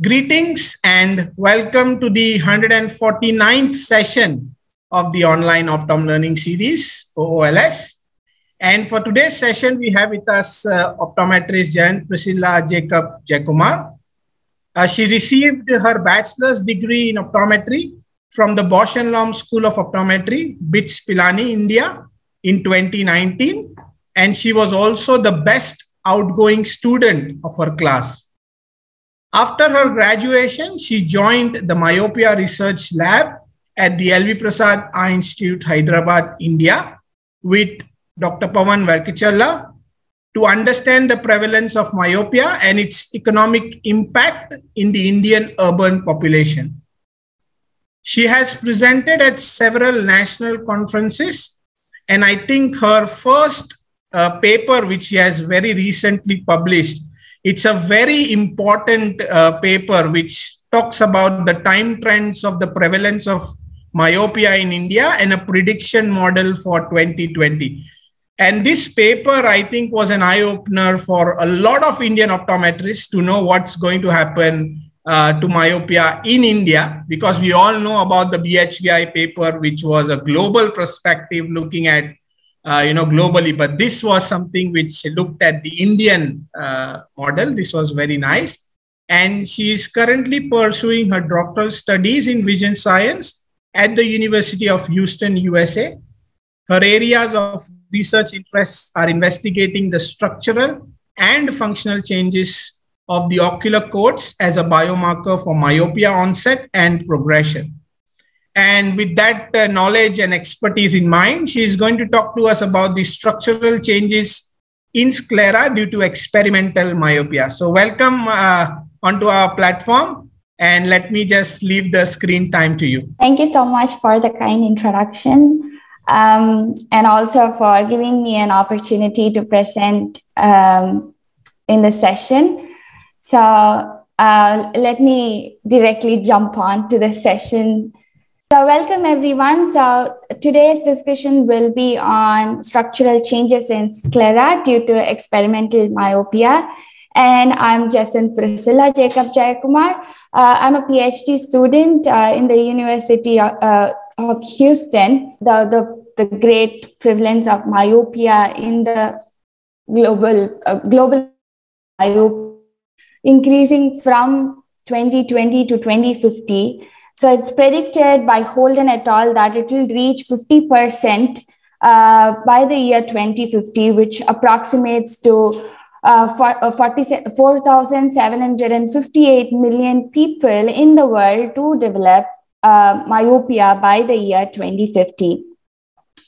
Greetings and welcome to the 149th session of the online Optom Learning Series, OOLS. And for today's session, we have with us optometrist Jayant Priscilla Jacob Jayakumar. She received her bachelor's degree in optometry from the Bausch & Lomb School of Optometry, BITS Pilani, India in 2019. And she was also the best outgoing student of her class. After her graduation, she joined the Myopia Research Lab at the LV Prasad Eye Institute, Hyderabad, India, with Dr. Pawan Verkichala to understand the prevalence of myopia and its economic impact in the Indian urban population. She has presented at several national conferences, and I think her first paper, which she has very recently published, it's a very important paper which talks about the time trends of the prevalence of myopia in India and a prediction model for 2020. And this paper, I think, was an eye-opener for a lot of Indian optometrists to know what's going to happen to myopia in India, because we all know about the BHVI paper, which was a global perspective looking at globally, but this was something which looked at the Indian model. This was very nice. And she is currently pursuing her doctoral studies in vision science at the University of Houston, USA. Her areas of research interests are investigating the structural and functional changes of the ocular coats as a biomarker for myopia onset and progression. And with that knowledge and expertise in mind, she is going to talk to us about the structural changes in sclera due to experimental myopia. So welcome onto our platform, and let me just leave the screen time to you. Thank you so much for the kind introduction, and also for giving me an opportunity to present in the session. So let me directly jump on to the session. So welcome everyone. So today's discussion will be on structural changes in sclera due to experimental myopia. And I'm Jayant Priscilla Jacob Jayakumar. I'm a PhD student in the University of Houston. The great prevalence of myopia in the global myopia increasing from 2020 to 2050. So it's predicted by Holden et al. That it will reach 50% by the year 2050, which approximates to 4,758 million people in the world to develop myopia by the year 2050.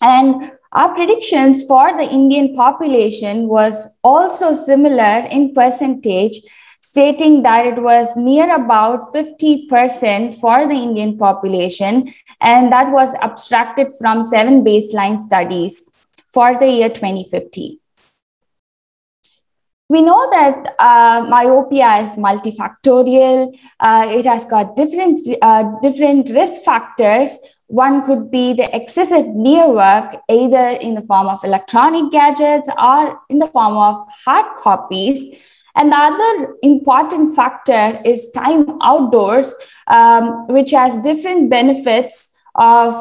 And our predictions for the Indian population was also similar in percentage, stating that it was near about 50% for the Indian population, and that was abstracted from 7 baseline studies for the year 2050. We know that myopia is multifactorial. It has got different risk factors. One could be the excessive near work, either in the form of electronic gadgets or in the form of hard copies. And the other important factor is time outdoors, which has different benefits of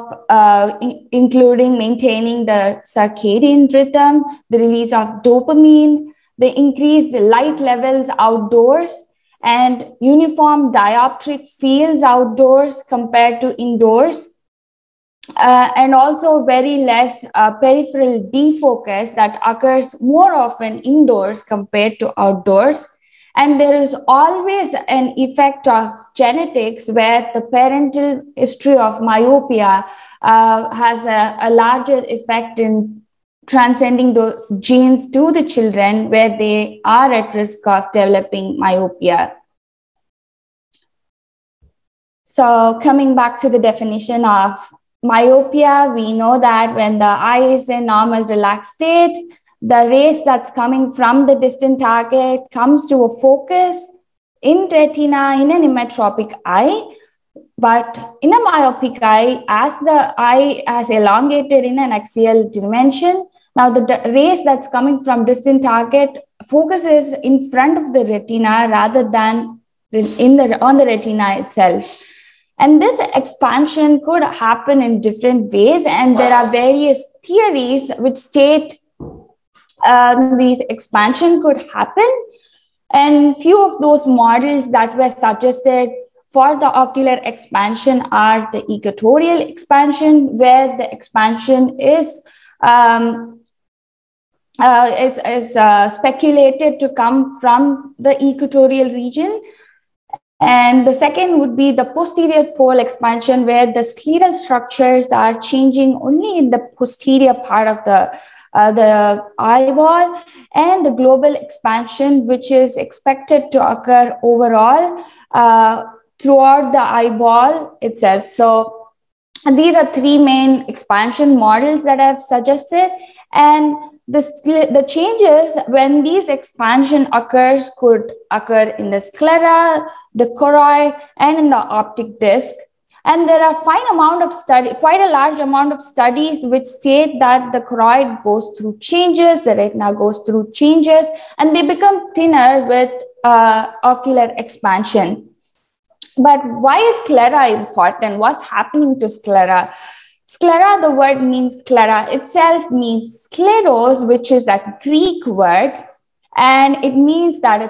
including maintaining the circadian rhythm, the release of dopamine, the increased light levels outdoors, and uniform dioptric fields outdoors compared to indoors. And also very less peripheral defocus that occurs more often indoors compared to outdoors. And there is always an effect of genetics where the parental history of myopia has a larger effect in transcending those genes to the children where they are at risk of developing myopia. So coming back to the definition of myopia, we know that when the eye is in normal relaxed state, the rays that's coming from the distant target comes to a focus in retina in an emmetropic eye. But in a myopic eye, as the eye has elongated in an axial dimension, now the rays that's coming from distant target focuses in front of the retina rather than on the retina itself. And this expansion could happen in different ways, and there are various theories which state these expansion could happen. And few of those models that were suggested for the ocular expansion are the equatorial expansion, where the expansion is speculated to come from the equatorial region. And the second would be the posterior pole expansion, where the scleral structures are changing only in the posterior part of the eyeball, and the global expansion, which is expected to occur overall throughout the eyeball itself. So these are three main expansion models that I've suggested. And the changes when these expansion occurs could occur in the sclera, the choroid, and in the optic disc. And there are quite a large amount of studies which state that the choroid goes through changes, the retina goes through changes, and they become thinner with ocular expansion. But why is sclera important? What's happening to sclera? Sclera, the word means sclera itself means scleros, which is a Greek word, and it means that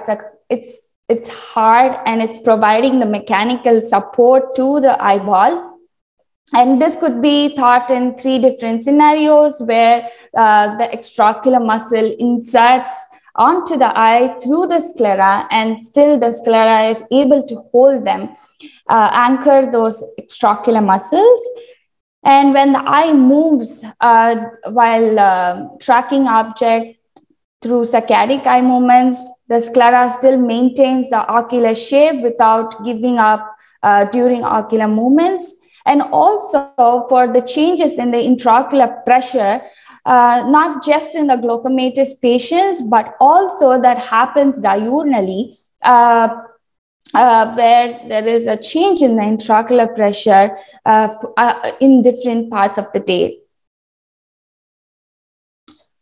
it's hard and it's providing the mechanical support to the eyeball. And this could be thought in three different scenarios, where the extraocular muscle inserts onto the eye through the sclera, and still the sclera is able to hold them, anchor those extraocular muscles. And when the eye moves while tracking object through saccadic eye movements, the sclera still maintains the ocular shape without giving up during ocular movements. And also for the changes in the intraocular pressure, not just in the glaucomatous patients, but also that happens diurnally, where there is a change in the intraocular pressure in different parts of the day.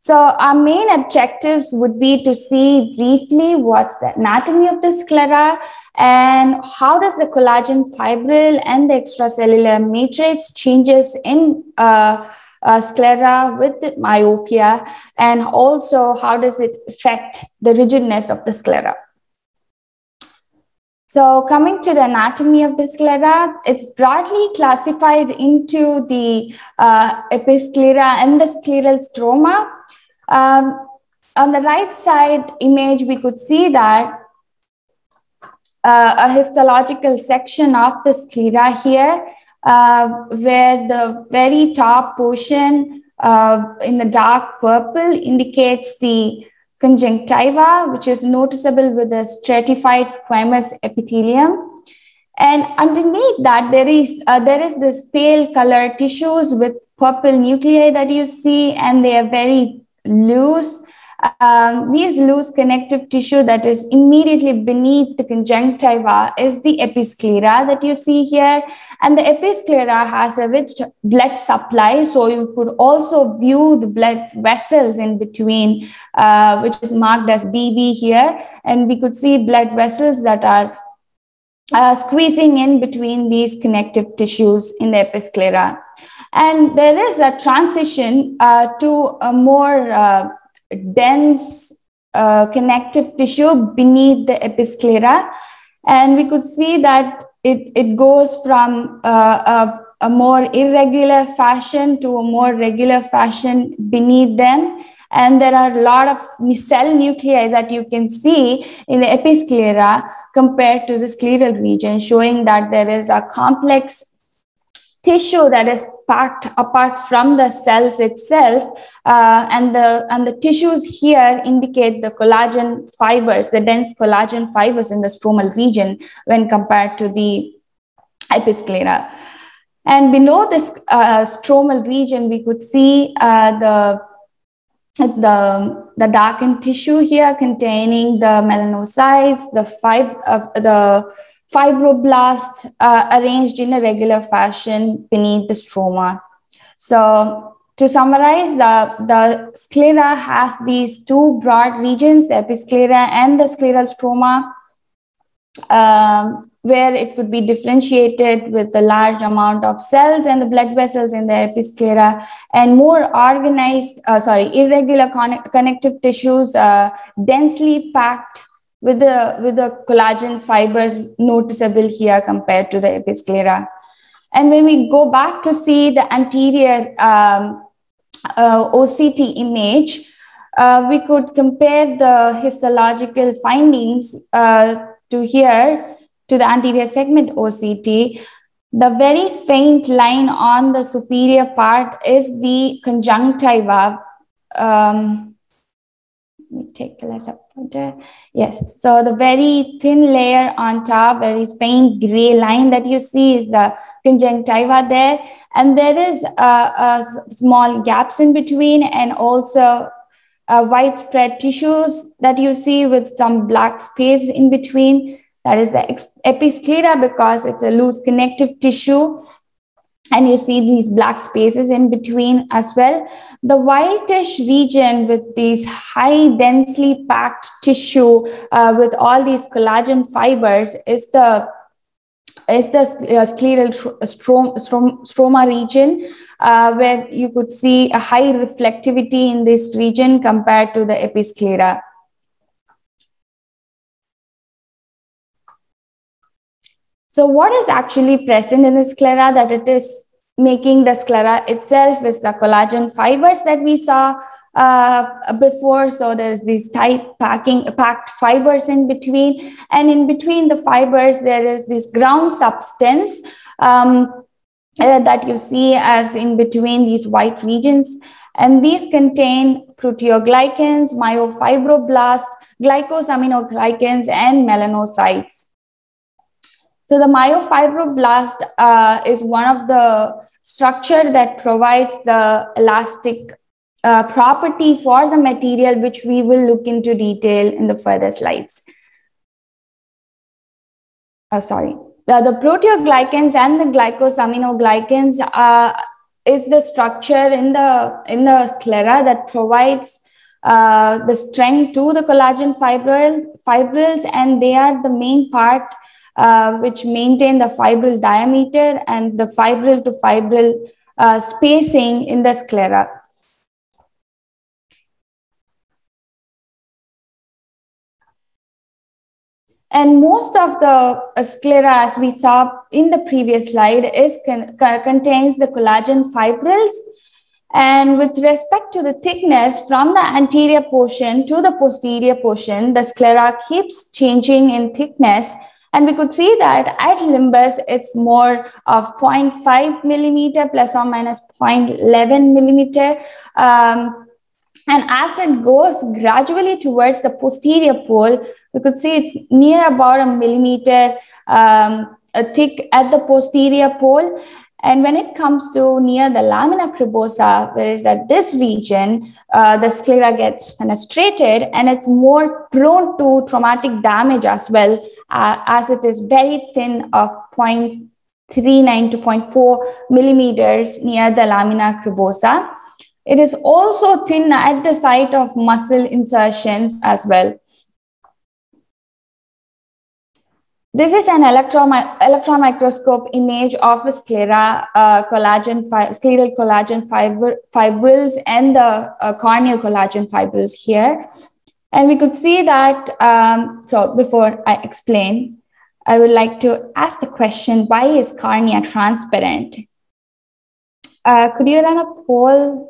So our main objectives would be to see briefly what's the anatomy of the sclera and how does the collagen fibril and the extracellular matrix changes in sclera with myopia, and also how does it affect the rigidness of the sclera. So coming to the anatomy of the sclera, it's broadly classified into the episclera and the scleral stroma. On the right side image, we could see that a histological section of the sclera here, where the very top portion in the dark purple indicates the conjunctiva, which is noticeable with a stratified squamous epithelium. And underneath that, there is this pale colored tissues with purple nuclei that you see, and they are very loose. These loose connective tissue that is immediately beneath the conjunctiva is the episclera that you see here. And the episclera has a rich blood supply. So you could also view the blood vessels in between, which is marked as BV here. And we could see blood vessels that are squeezing in between these connective tissues in the episclera. And there is a transition to a more dense connective tissue beneath the episclera, and we could see that it goes from a more irregular fashion to a more regular fashion beneath them. And there are a lot of cell nuclei that you can see in the episclera compared to the scleral region, showing that there is a complex tissue that is packed apart from the cells itself, and the tissues here indicate the collagen fibers, the dense collagen fibers in the stromal region when compared to the episclera. And below this stromal region, we could see the darkened tissue here containing the melanocytes, the fibroblasts arranged in a regular fashion beneath the stroma. So to summarize, the sclera has these two broad regions, the episclera and the scleral stroma. where it could be differentiated with the large amount of cells and the blood vessels in the episclera, and more organized, irregular connective tissues, densely packed with the collagen fibers noticeable here compared to the episclera. And when we go back to see the anterior OCT image, we could compare the histological findings to here, to the anterior segment OCT. The very faint line on the superior part is the conjunctiva. Let me take the lesser pointer. Yes, so the very thin layer on top, very faint gray line that you see is the conjunctiva there. And there is small gaps in between, and also widespread tissues that you see with some black space in between. That is the episclera, because it's a loose connective tissue. And you see these black spaces in between as well. The whitish region with these high densely packed tissue with all these collagen fibers is the scleral stroma region, where you could see a high reflectivity in this region compared to the episclera. So what is actually present in the sclera that it is making the sclera itself is the collagen fibers that we saw before. So there's these tight packed fibers in between, and in between the fibers there is this ground substance that you see as in between these white regions, and these contain proteoglycans, myofibroblasts, glycosaminoglycans, and melanocytes. So the myofibroblast is one of the structure that provides the elastic property for the material, which we will look into detail in the further slides. The proteoglycans and the glycosaminoglycans is the structure in the sclera that provides the strength to the collagen fibrils, and they are the main part which maintain the fibril diameter and the fibril to fibril spacing in the sclera. And most of the sclera, as we saw in the previous slide, contains the collagen fibrils. And with respect to the thickness from the anterior portion to the posterior portion, the sclera keeps changing in thickness. And we could see that at limbus, it's more of 0.5 millimeter plus or minus 0.11 millimeter. And as it goes gradually towards the posterior pole, we could see it's near about 1 millimeter thick at the posterior pole. And when it comes to near the lamina cribosa, whereas at this region, the sclera gets fenestrated and it's more prone to traumatic damage as well, as it is very thin of 0.39 to 0.4 millimeters near the lamina cribosa. It is also thin at the site of muscle insertions as well. This is an electron microscope image of a sclera, scleral collagen fibrils and the corneal collagen fibrils here. And we could see that, so before I explain, I would like to ask the question, why is cornea transparent? Could you run a poll?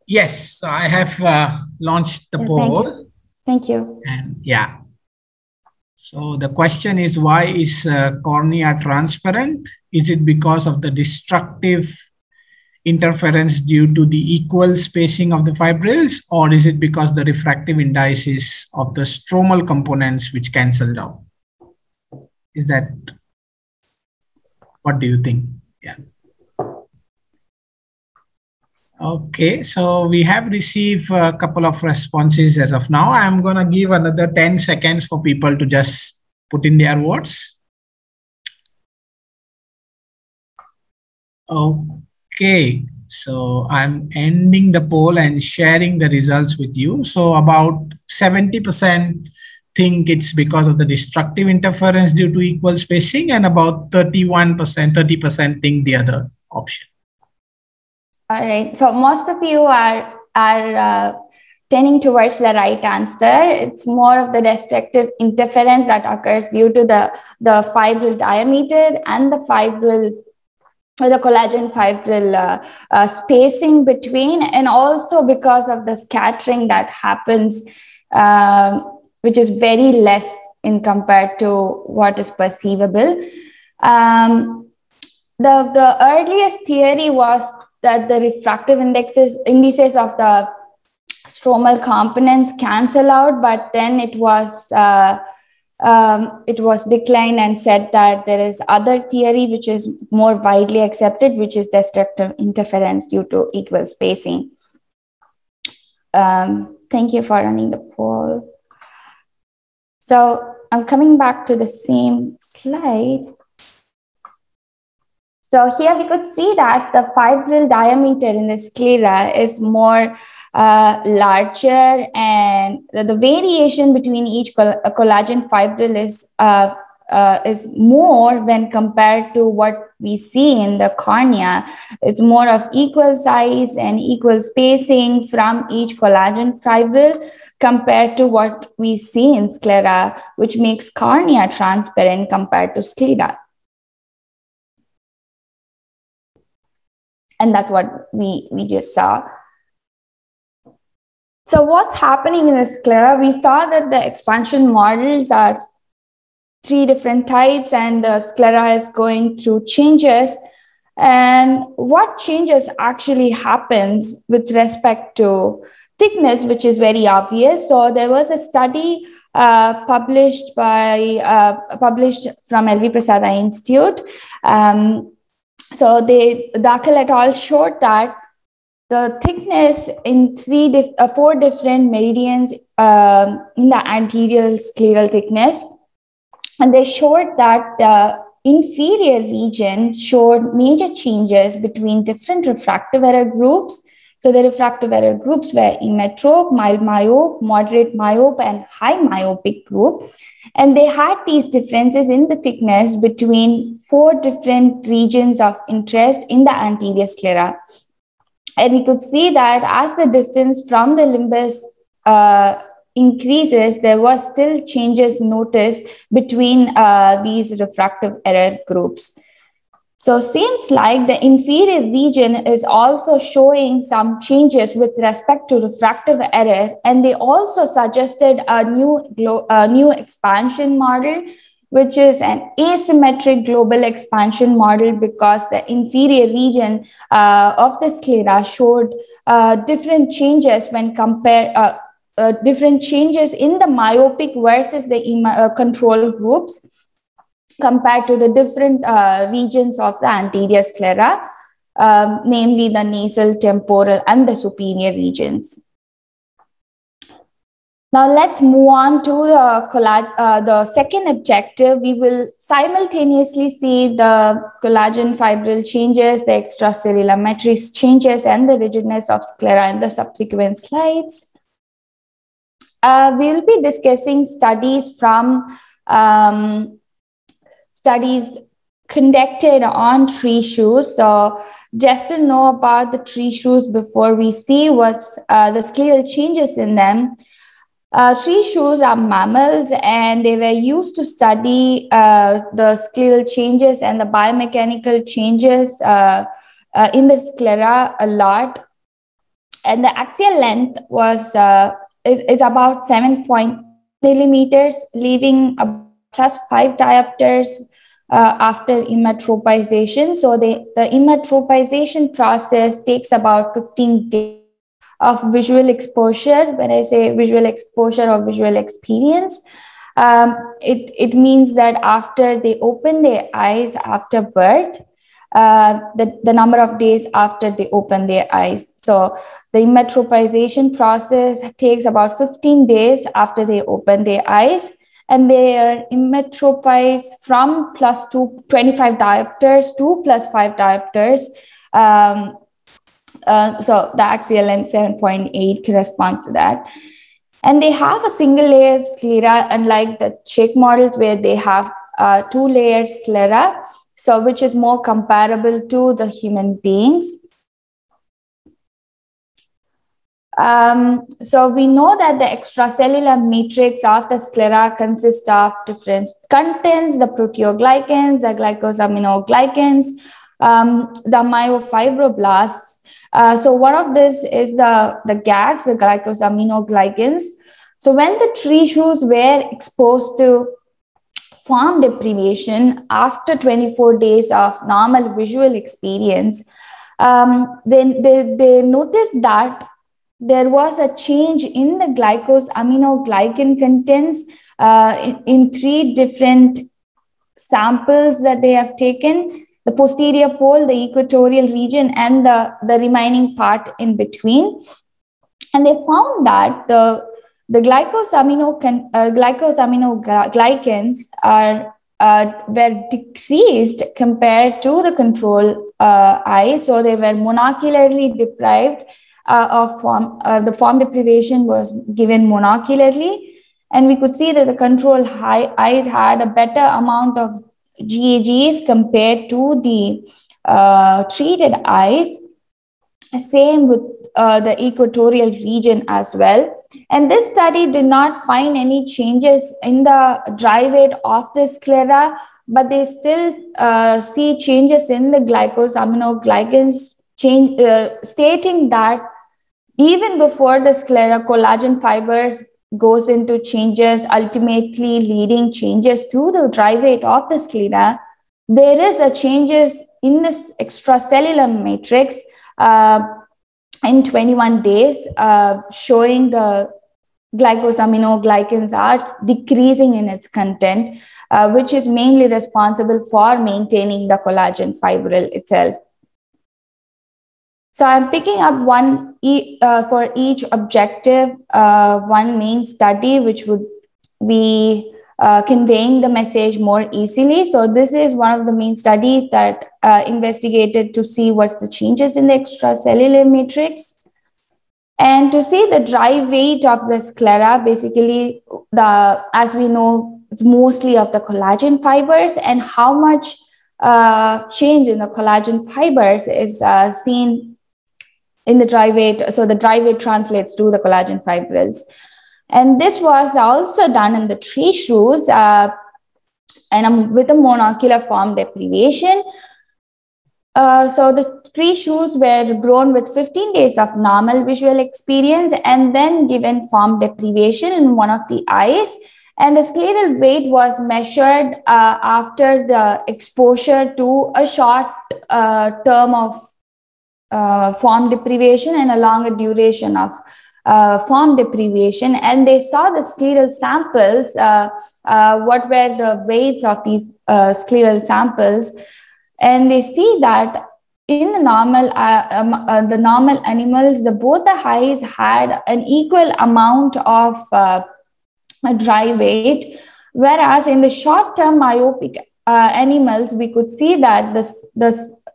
Yes, I have launched the poll. Thank you. And yeah. So the question is, why is cornea transparent? Is it because of the destructive interference due to the equal spacing of the fibrils, or is it because the refractive indices of the stromal components which cancelled out? Is that, what do you think? Yeah. Okay, so we have received a couple of responses as of now. I'm going to give another 10 seconds for people to just put in their votes. Okay, so I'm ending the poll and sharing the results with you. So about 70% think it's because of the destructive interference due to equal spacing, and about 30% think the other option. All right. So most of you are tending towards the right answer. It's more of the destructive interference that occurs due to the fibril diameter and the fibril, or the collagen fibril spacing between, and also because of the scattering that happens, which is very less in compared to what is perceivable. The earliest theory was that the refractive indices of the stromal components cancel out, but then it was declined and said that there is other theory which is more widely accepted, which is destructive interference due to equal spacing. Thank you for running the poll. So I'm coming back to the same slide. So here we could see that the fibril diameter in the sclera is more larger, and the variation between each collagen fibril is more when compared to what we see in the cornea. It's more of equal size and equal spacing from each collagen fibril compared to what we see in sclera, which makes cornea transparent compared to sclera. And that's what we just saw. So what's happening in the sclera? We saw that the expansion models are 3 different types, and the sclera is going through changes. And what changes actually happens with respect to thickness, which is very obvious. So there was a study published from L.V. Prasad Eye Institute. So Dakhel et al. Showed that the thickness in 4 different meridians in the anterior scleral thickness, and they showed that the inferior region showed major changes between different refractive error groups. So the refractive error groups were emmetrope, mild myope, moderate myope, and high myopic group. And they had these differences in the thickness between 4 different regions of interest in the anterior sclera. And we could see that as the distance from the limbus increases, there was still changes noticed between these refractive error groups. So seems like the inferior region is also showing some changes with respect to refractive error, and they also suggested a new expansion model, which is an asymmetric global expansion model, because the inferior region of the sclera showed different changes when compared, different changes in the myopic versus the control groups, compared to the different regions of the anterior sclera, namely the nasal, temporal, and the superior regions. Now let's move on to the second objective. We will simultaneously see the collagen fibril changes, the extracellular matrix changes, and the rigidness of sclera in the subsequent slides. We will be discussing studies from studies conducted on tree shoes. So just to know about the tree shoes before we see what's the scleral changes in them. Tree shoes are mammals, and they were used to study the scleral changes and the biomechanical changes in the sclera a lot. And the axial length was is about 7 millimeters, leaving a +5 diopters after emmetropization. So the emmetropization process takes about 15 days of visual exposure. When I say visual exposure or visual experience, it means that after they open their eyes after birth, the number of days after they open their eyes. So the emmetropization process takes about 15 days after they open their eyes, and they are emmetropized from +25 diopters to +5 diopters. So the axial length 7.8 corresponds to that. And they have a single layer sclera, unlike the chick models where they have 2-layer sclera, so which is more comparable to the human beings. So we know that the extracellular matrix of the sclera consists of different contents: the proteoglycans, the glycosaminoglycans, the myofibroblasts. So one of this is the GAGs, the glycosaminoglycans. So when the tree shrews were exposed to form deprivation after 24 days of normal visual experience, then they noticed that there was a change in the glycosaminoglycan contents in 3 different samples that they have taken: the posterior pole, the equatorial region, and the remaining part in between. And they found that the glycosaminoglycans were decreased compared to the control eye. So they were monocularly deprived of form. The form deprivation was given monocularly, and we could see that the control eyes had a better amount of GAGs compared to the treated eyes. Same with the equatorial region as well. And this study did not find any changes in the dry weight of the sclera, but they still see changes in the glycosaminoglycans, stating that even before the sclera, collagen fibers goes into changes, ultimately leading changes to the dry weight of the sclera. There is a changes in this extracellular matrix in 21 days, showing the glycosaminoglycans are decreasing in its content, which is mainly responsible for maintaining the collagen fibril itself. So I'm picking up one for each objective, one main study, which would be conveying the message more easily. So this is one of the main studies that investigated to see what's the changes in the extracellular matrix. And to see the dry weight of the sclera, basically, as we know, it's mostly of the collagen fibers, and how much change in the collagen fibers is seen in the dry weight. So the dry weight translates to the collagen fibrils. And this was also done in the tree shrews and with a monocular form deprivation. So the tree shrews were grown with 15 days of normal visual experience and then given form deprivation in one of the eyes. And the scleral weight was measured after the exposure to a short term of form deprivation and a longer duration of form deprivation. And they saw the scleral samples, what were the weights of these scleral samples. And they see that in the normal animals, both the eyes had an equal amount of dry weight, whereas in the short-term myopic animals, we could see that the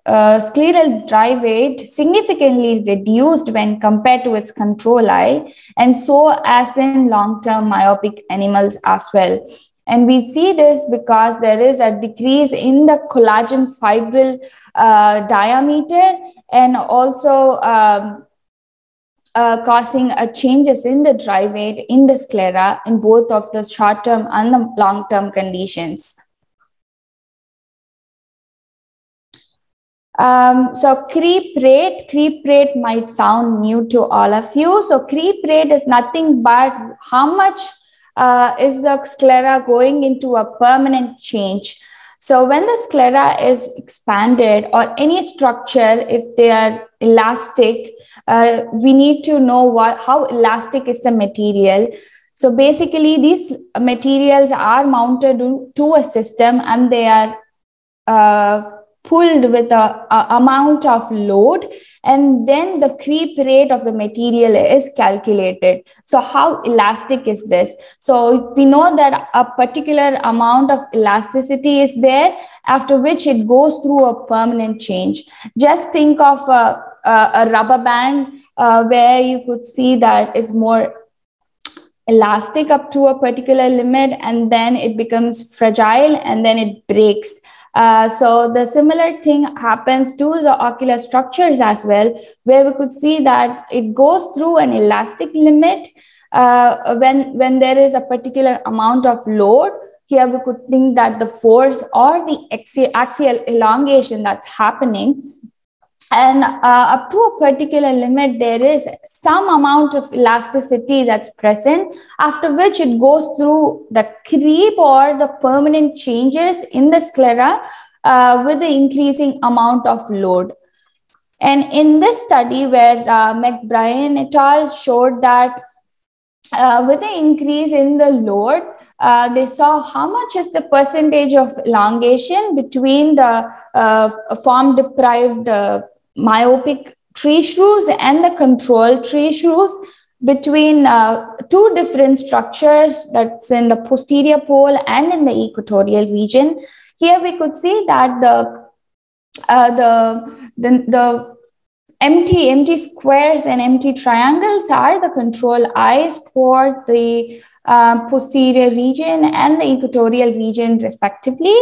scleral dry weight significantly reduced when compared to its control eye, and so as in long-term myopic animals as well. And we see this because there is a decrease in the collagen fibril diameter, and also causing changes in the dry weight in the sclera in both of the short-term and the long-term conditions. So creep rate might sound new to all of you. So creep rate is nothing but how much is the sclera going into a permanent change. So when the sclera is expanded, or any structure, if they are elastic, we need to know how elastic is the material. So basically these materials are mounted to a system, and they are pulled with a amount of load, and then the creep rate of the material is calculated. So how elastic is this? So we know that a particular amount of elasticity is there, after which it goes through a permanent change. Just think of a rubber band where you could see that it's more elastic up to a particular limit, and then it becomes fragile, and then it breaks. So the similar thing happens to the ocular structures as well, where we could see that it goes through an elastic limit when there is a particular amount of load. Here we could think that the force or the axial elongation that's happening, and up to a particular limit, there is some amount of elasticity that's present, after which it goes through the creep or the permanent changes in the sclera with the increasing amount of load. And in this study where McBrien et al. Showed that with the increase in the load, they saw how much is the percentage of elongation between the form deprived myopic tree shrews and the control tree shrews between two different structures, that's in the posterior pole and in the equatorial region. Here we could see that the empty squares and empty triangles are the control eyes for the posterior region and the equatorial region respectively.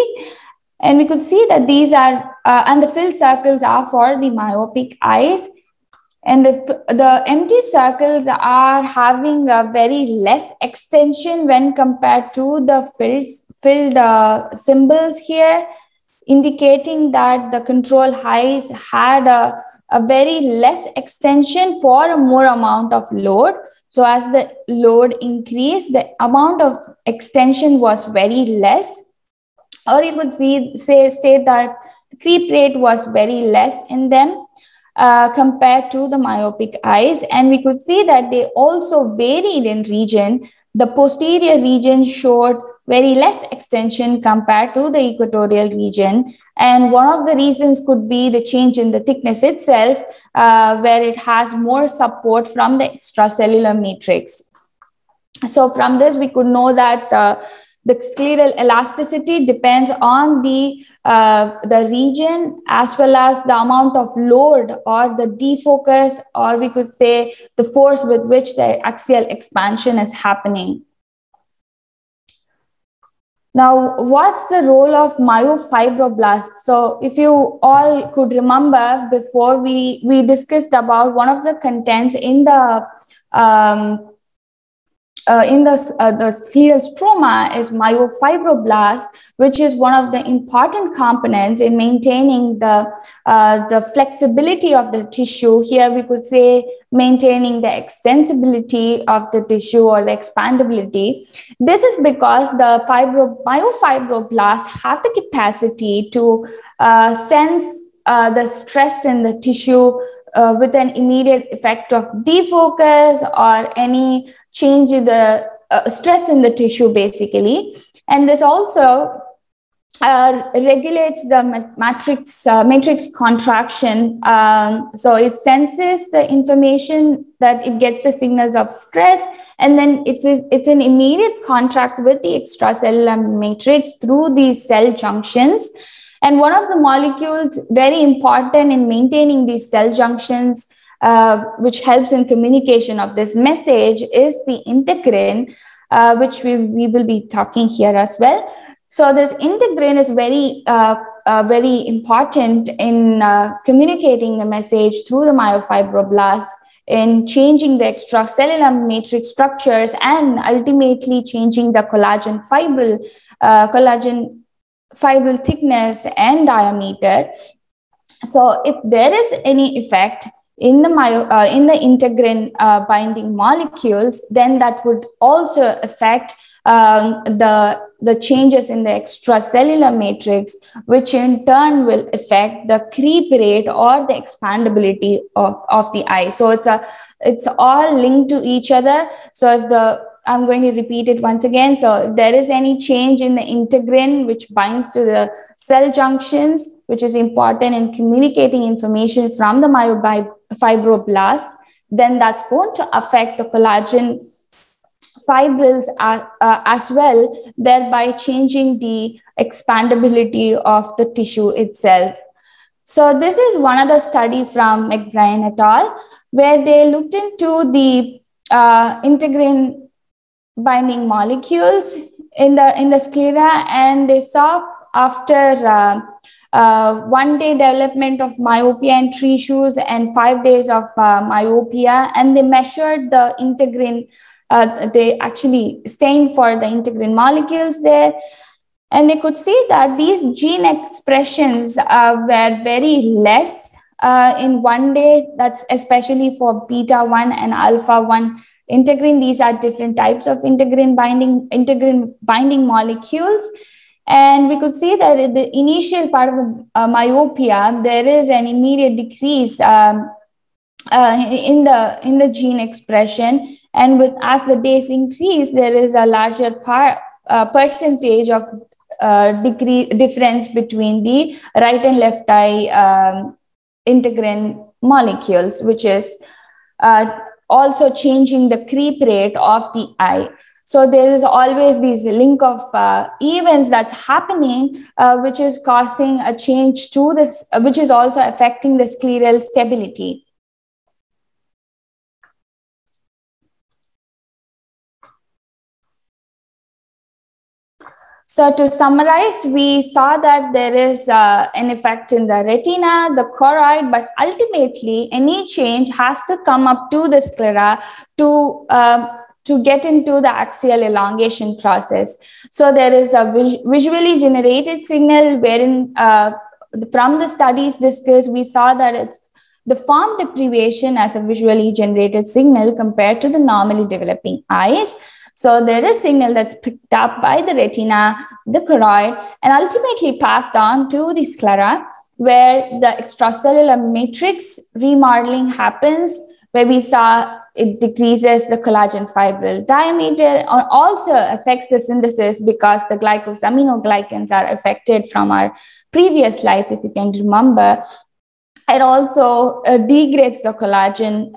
And we could see that these are, and the filled circles are for the myopic eyes. And the empty circles are having a very less extension when compared to the filled symbols here, indicating that the control eyes had a very less extension for a more amount of load. So as the load increased, the amount of extension was very less. Or you could state that the creep rate was very less in them compared to the myopic eyes. And we could see that they also varied in region. The posterior region showed very less extension compared to the equatorial region. And one of the reasons could be the change in the thickness itself, where it has more support from the extracellular matrix. So from this, we could know that the scleral elasticity depends on the region as well as the amount of load or the defocus, or we could say the force with which the axial expansion is happening. Now, what's the role of myofibroblasts? So if you all could remember, before we discussed about one of the contents in the scleral stroma is myofibroblast, which is one of the important components in maintaining the flexibility of the tissue. Here we could say maintaining the extensibility of the tissue or the expandability. This is because the myofibroblasts have the capacity to sense the stress in the tissue with an immediate effect of defocus or any change in the stress in the tissue, basically. And this also regulates the matrix contraction. So it senses the information that it gets the signals of stress, and then it's an immediate contact with the extracellular matrix through these cell junctions. And one of the molecules very important in maintaining these cell junctions, which helps in communication of this message, is the integrin, which we will be talking here as well. So this integrin is very important in communicating the message through the myofibroblast, in changing the extracellular matrix structures and ultimately changing the collagen fibril thickness and diameter. So if there is any effect in the integrin binding molecules, then that would also affect the changes in the extracellular matrix, which in turn will affect the creep rate or the expandability of the eye. So it's all linked to each other. So if I'm going to repeat it once again. So if there is any change in the integrin, which binds to the cell junctions, which is important in communicating information from the myofibroblast, then that's going to affect the collagen fibrils as well, thereby changing the expandability of the tissue itself. So this is one other study from McBrien et al., where they looked into the integrin binding molecules in the sclera, and they saw after 1 day development of myopia and tree shoes and 5 days of myopia, and they measured the integrin. They actually stained for the integrin molecules there, and they could see that these gene expressions were very less in 1 day. That's especially for beta 1 and alpha 1 integrin. These are different types of integrin binding molecules. And we could see that in the initial part of myopia, there is an immediate decrease in the gene expression. And as the days increase, there is a larger percentage of difference between the right and left eye integrin molecules, which is also changing the creep rate of the eye. So there is always this link of events that's happening, which is causing a change to this, which is also affecting the scleral stability. So to summarize, we saw that there is an effect in the retina, the choroid, but ultimately any change has to come up to the sclera to get into the axial elongation process. So there is a visually generated signal wherein from the studies discussed, we saw that it's the form deprivation as a visually generated signal compared to the normally developing eyes. So there is signal that's picked up by the retina, the choroid, and ultimately passed on to the sclera, where the extracellular matrix remodeling happens, where we saw it decreases the collagen fibril diameter, and also affects the synthesis because the glycosaminoglycans are affected from our previous slides, if you can remember. It also degrades the collagen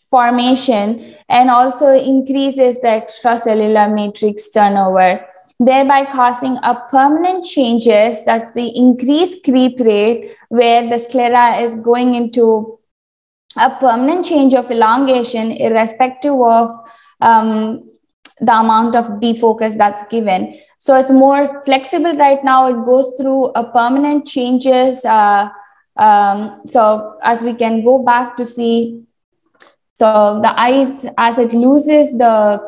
formation, and also increases the extracellular matrix turnover, thereby causing a permanent changes. That's the increased creep rate, where the sclera is going into a permanent change of elongation irrespective of the amount of defocus that's given. So it's more flexible right now. It goes through a permanent changes. So as we can go back to see, so the eyes, as it loses the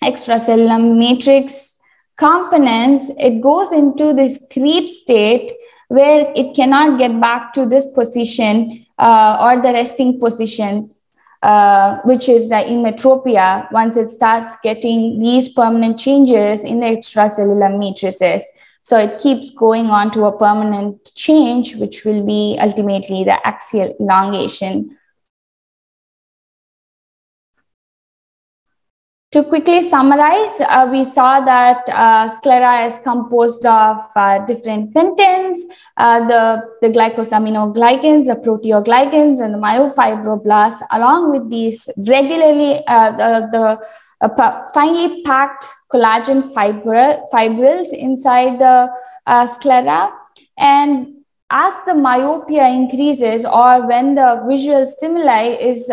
extracellular matrix components, it goes into this creep state where it cannot get back to this position or the resting position, which is the emmetropia, once it starts getting these permanent changes in the extracellular matrices. So it keeps going on to a permanent change, which will be ultimately the axial elongation. To quickly summarize, we saw that sclera is composed of different contents, the glycosaminoglycans, the proteoglycans, and the myofibroblasts, along with these regularly the finely packed collagen fibrils inside the sclera. And as the myopia increases, or when the visual stimuli is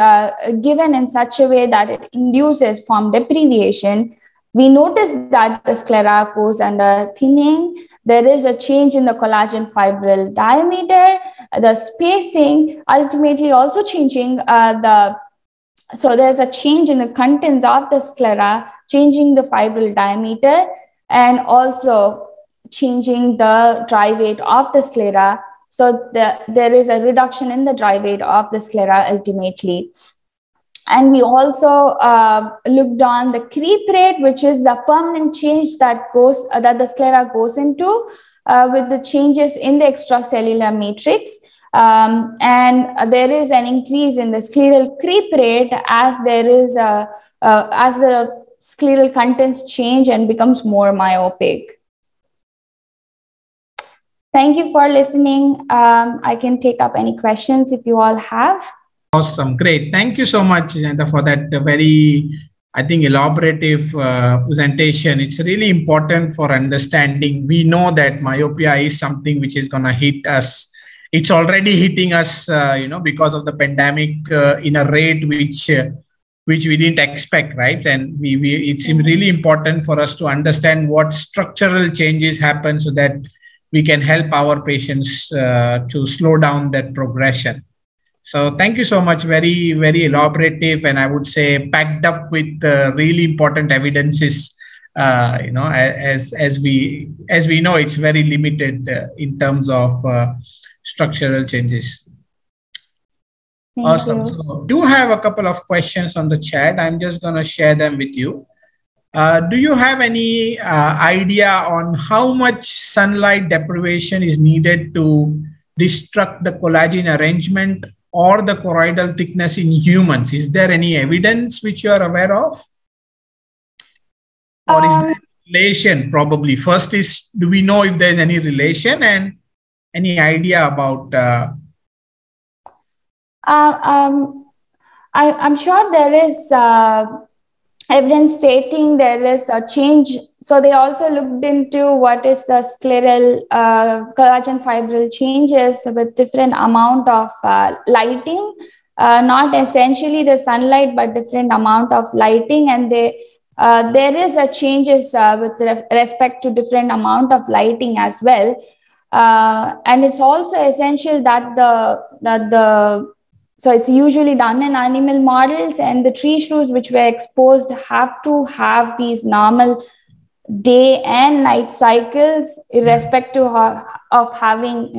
given in such a way that it induces form deprivation, we notice that the sclera goes under thinning. There is a change in the collagen fibril diameter, the spacing, ultimately also changing so there's a change in the contents of the sclera, changing the fibril diameter, and also changing the dry weight of the sclera. So there is a reduction in the dry weight of the sclera ultimately. And we also looked on the creep rate, which is the permanent change that the sclera goes into with the changes in the extracellular matrix. And there is an increase in the scleral creep rate as there is as the scleral contents change and becomes more myopic. Thank you for listening. I can take up any questions if you all have. Awesome. Great. Thank you so much, Jayanta, for that very, I think, elaborative presentation. It's really important for understanding. We know that myopia is something which is going to hit us. It's already hitting us, because of the pandemic in a rate which which we didn't expect, right? And it's really important for us to understand what structural changes happen so that we can help our patients to slow down that progression. So thank you so much. Very, very elaborative, and I would say packed up with really important evidences. As we know, it's very limited in terms of structural changes. Awesome. So do have a couple of questions on the chat. I'm just going to share them with you. Do you have any idea on how much sunlight deprivation is needed to destruct the collagen arrangement or the choroidal thickness in humans? Is there any evidence which you are aware of? Or is there relation? Probably. First is, do we know if there's any relation, and any idea about I'm sure there is evidence stating there is a change. So they also looked into what is the scleral collagen fibril changes with different amount of lighting, not essentially the sunlight, but different amount of lighting. And there is a changes with respect to different amount of lighting as well. And it's also essential that so it's usually done in animal models, and the tree shrews which were exposed have to have these normal day and night cycles, irrespective of having,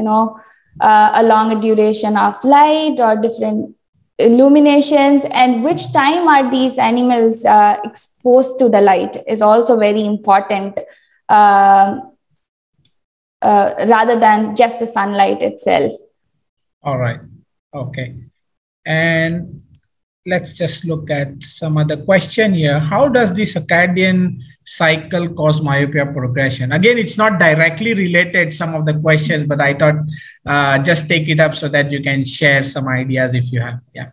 a longer duration of light or different illuminations, and which time are these animals exposed to the light is also very important, rather than just the sunlight itself. All right. Okay. And let's just look at some other question here. How does the circadian cycle cause myopia progression? Again, it's not directly related, some of the questions, but I thought just take it up so that you can share some ideas if you have. Yeah.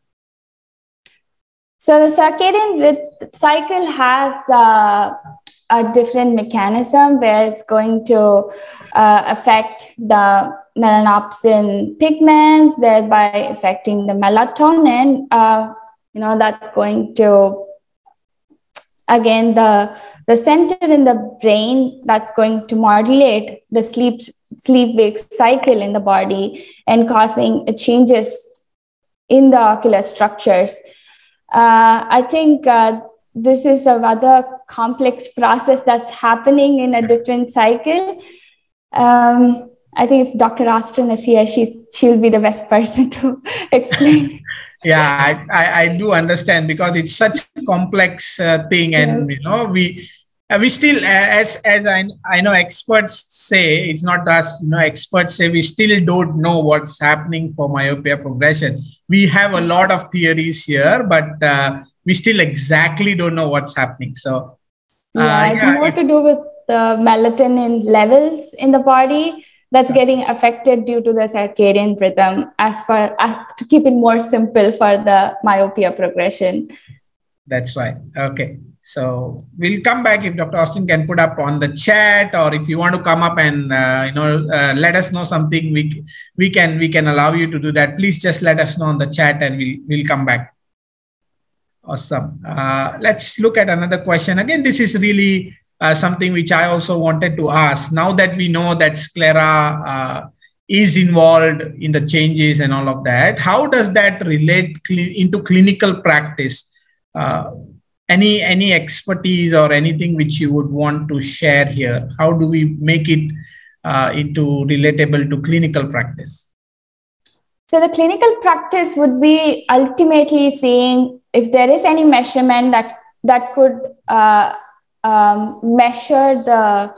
So the circadian cycle has a different mechanism where it's going to affect the melanopsin pigments, thereby affecting the melatonin. That's going to, again, the center in the brain that's going to modulate the sleep-wake cycle in the body and causing changes in the ocular structures. I think this is a rather complex process that's happening in a different cycle. I think if Dr. Austin is here, she'll be the best person to explain. Yeah, I do understand, because it's such a complex thing, and we still, as I know, experts say, it's not us. Experts say we still don't know what's happening for myopia progression. We have a lot of theories here, but we still exactly don't know what's happening. So it's more to do with the melatonin levels in the body that's getting affected due to the circadian rhythm, to keep it more simple for the myopia progression. That's right. Okay. So we'll come back if Dr. Austin can put up on the chat, or if you want to come up and let us know something, we can allow you to do that. Please just let us know on the chat, and we'll come back. Awesome. Let's look at another question. Again, this is really something which I also wanted to ask. Now that we know that sclera is involved in the changes and all of that, how does that relate into clinical practice? Any expertise or anything which you would want to share here? How do we make it into relatable to clinical practice? So the clinical practice would be ultimately seeing if there is any measurement that could measure the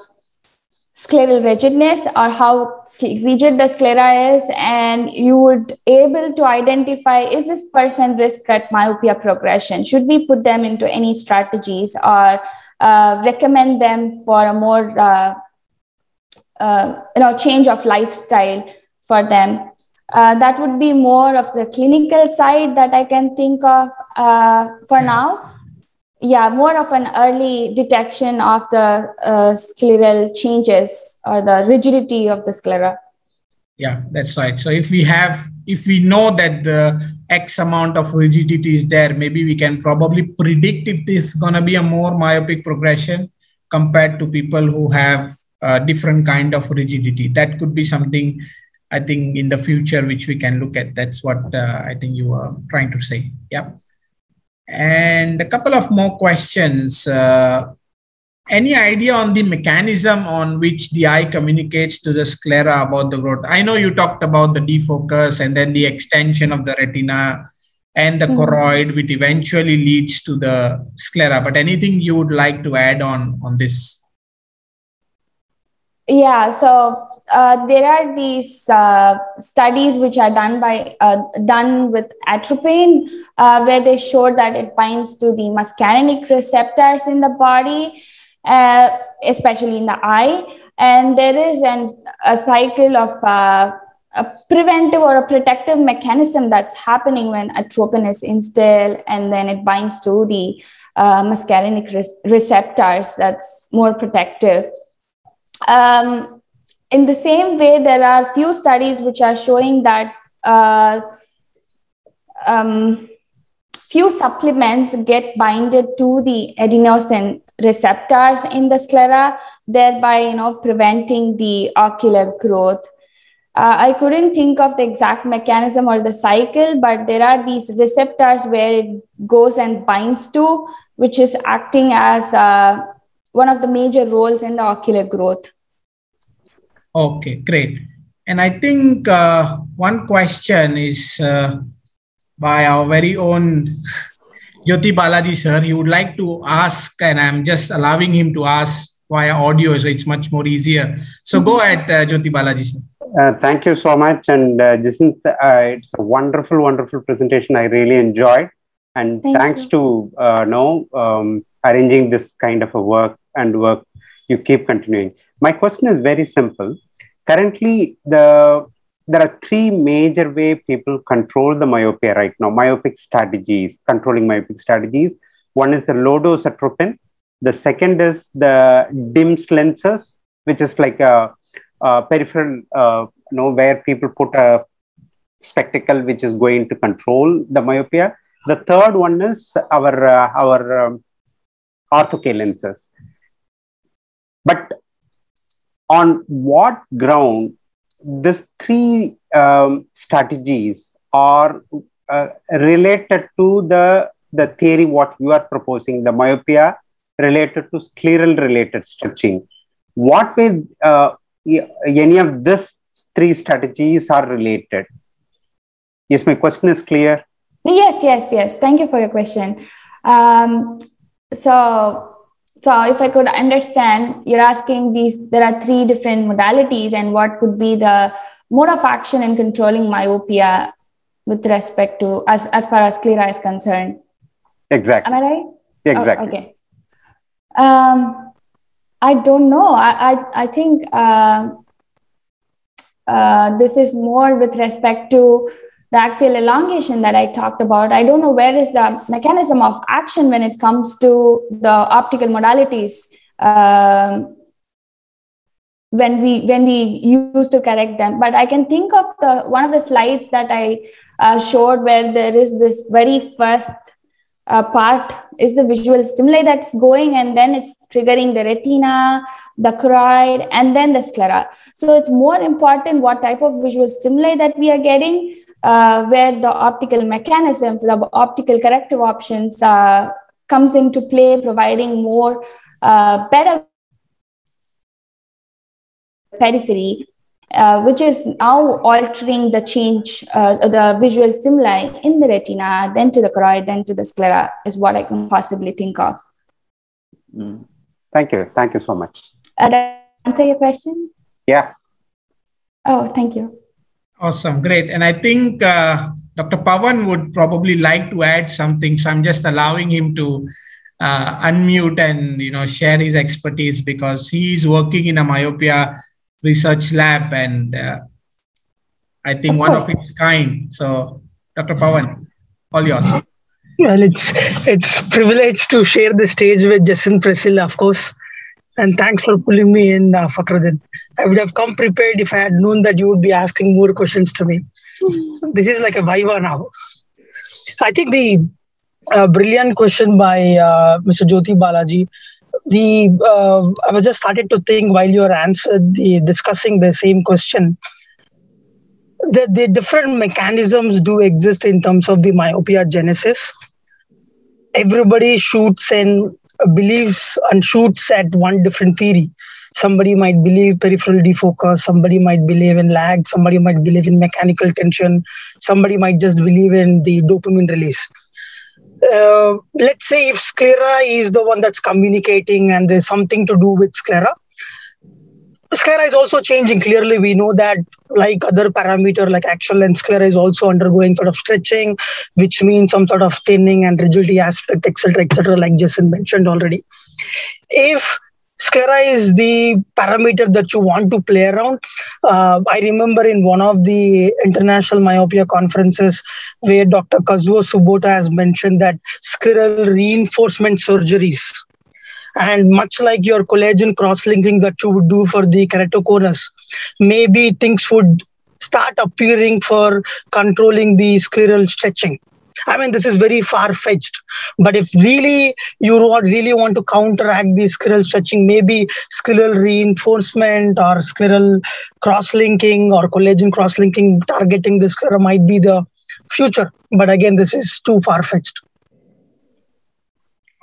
scleral rigidness, or how rigid the sclera is, and you would able to identify, is this person risk at myopia progression? Should we put them into any strategies, or recommend them for a more change of lifestyle for them? That would be more of the clinical side that I can think of for now. Yeah, more of an early detection of the scleral changes or the rigidity of the sclera. Yeah, that's right. So if we have if we know that the X amount of rigidity is there, maybe we can probably predict if this is going to be a more myopic progression compared to people who have a different kind of rigidity. That could be something, I think, in the future, which we can look at. That's what I think you were trying to say. Yep. And a couple of more questions. Any idea on the mechanism on which the eye communicates to the sclera about the growth? I know you talked about the defocus and then the extension of the retina and the choroid, which eventually leads to the sclera. But anything you would like to add on this? Yeah, so there are these studies which are done with atropine, where they showed that it binds to the muscarinic receptors in the body, especially in the eye. And there is a cycle of a preventive or a protective mechanism that's happening when atropine is instilled, and then it binds to the muscarinic receptors. That's more protective. In the same way, there are few studies which are showing that few supplements get binded to the adenosine receptors in the sclera, thereby preventing the ocular growth. I couldn't think of the exact mechanism or the cycle, but there are these receptors where it goes and binds to, which is acting as one of the major roles in the ocular growth. Okay, great. And I think one question is by our very own Jyoti Balaji sir. He would like to ask, and I'm just allowing him to ask via audio, so it's much more easier. So go ahead, Jyoti Balaji sir. Thank you so much. And Jacinth, it's a wonderful, wonderful presentation. I really enjoyed. And thanks to arranging this kind of a work you keep continuing. My question is very simple. Currently, there are three major ways people control the myopia right now, controlling myopic strategies. One is the low dose atropine. The second is the DIMS lenses, which is like a peripheral, where people put a spectacle which is going to control the myopia. The third one is our ortho-K lenses. But on what ground these three strategies are related to the theory what you are proposing, the myopia related to scleral related stretching? What way any of these three strategies are related? Yes, my question is clear. Yes. Thank you for your question. So if I could understand, you're asking there are three different modalities and what could be the mode of action in controlling myopia with respect to as far as sclera is concerned. Exactly. Am I right? Exactly. Oh, okay. I don't know. I think this is more with respect to the axial elongation that I talked about. I don't know where is the mechanism of action when it comes to the optical modalities when we used to correct them. But I can think of one of the slides that I showed where there is this very first part is the visual stimuli that's going, and then it's triggering the retina, the choroid, and then the sclera. So it's more important what type of visual stimuli that we are getting, where the optical mechanisms, the optical corrective options comes into play, providing more better periphery, which is now altering the change, the visual stimuli in the retina, then to the choroid, then to the sclera, is what I can possibly think of. Thank you. Thank you so much. Did I answer your question? Yeah. Oh, thank you. Awesome. Great. And I think Dr. Pawan would probably like to add something. So I'm just allowing him to unmute and, share his expertise, because he is working in a myopia research lab, and I think one of its kind. So, Dr. Pawan, all yours. Well, it's a privilege to share the stage with Jacinth Priscilla, of course. And thanks for pulling me in, Fakhruddin. I would have come prepared if I had known that you would be asking more questions to me. This is like a viva now. I think the brilliant question by Mr. Jyoti Balaji. I was just started to think while you were discussing the same question. The different mechanisms do exist in terms of the myopia genesis. Everybody shoots and believes and shoots at one different theory. Somebody might believe peripheral defocus, somebody might believe in lag, somebody might believe in mechanical tension, somebody might just believe in the dopamine release. Let's say if sclera is the one that's communicating and there's something to do with sclera. Sclera is also changing. Clearly, we know that like other parameter like axial length, sclera is also undergoing sort of stretching, which means some sort of thinning and rigidity aspect, etc., like Jason mentioned already. If sclera is the parameter that you want to play around, I remember in one of the international myopia conferences where Dr. Kazuo Subota has mentioned that scleral reinforcement surgeries, and much like your collagen cross-linking that you would do for the keratoconus, maybe things would start appearing for controlling the scleral stretching. I mean, this is very far-fetched, but if really you really want to counteract the scleral stretching, maybe scleral reinforcement or scleral cross-linking or collagen cross-linking targeting the sclera might be the future. But again, this is too far-fetched.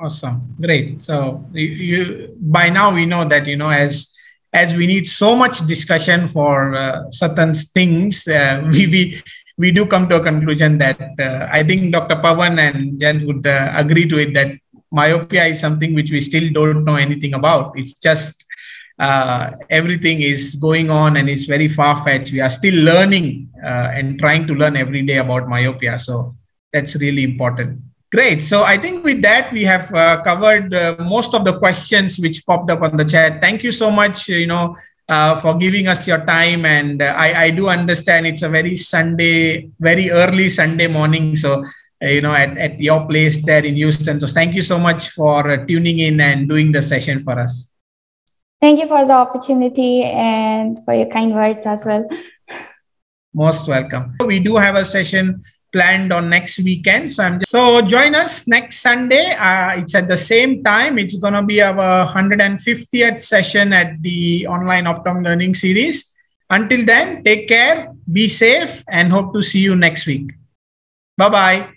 Awesome. Great. So you by now we know that, as we need so much discussion for certain things, we do come to a conclusion that I think Dr. Pawan and Jen would agree to it, that myopia is something which we still don't know anything about. It's just everything is going on and it's very far-fetched. We are still learning and trying to learn every day about myopia. So that's really important. Great. So I think with that, we have covered most of the questions which popped up on the chat. Thank you so much, for giving us your time. And I do understand it's a very early Sunday morning. So, at your place there in Houston. So thank you so much for tuning in and doing the session for us. Thank you for the opportunity and for your kind words as well. Most welcome. We do have a session planned on next weekend. So join us next Sunday. It's at the same time. It's going to be our 150th session at the online Optom Learning Series. Until then, take care, be safe, and hope to see you next week. Bye-bye.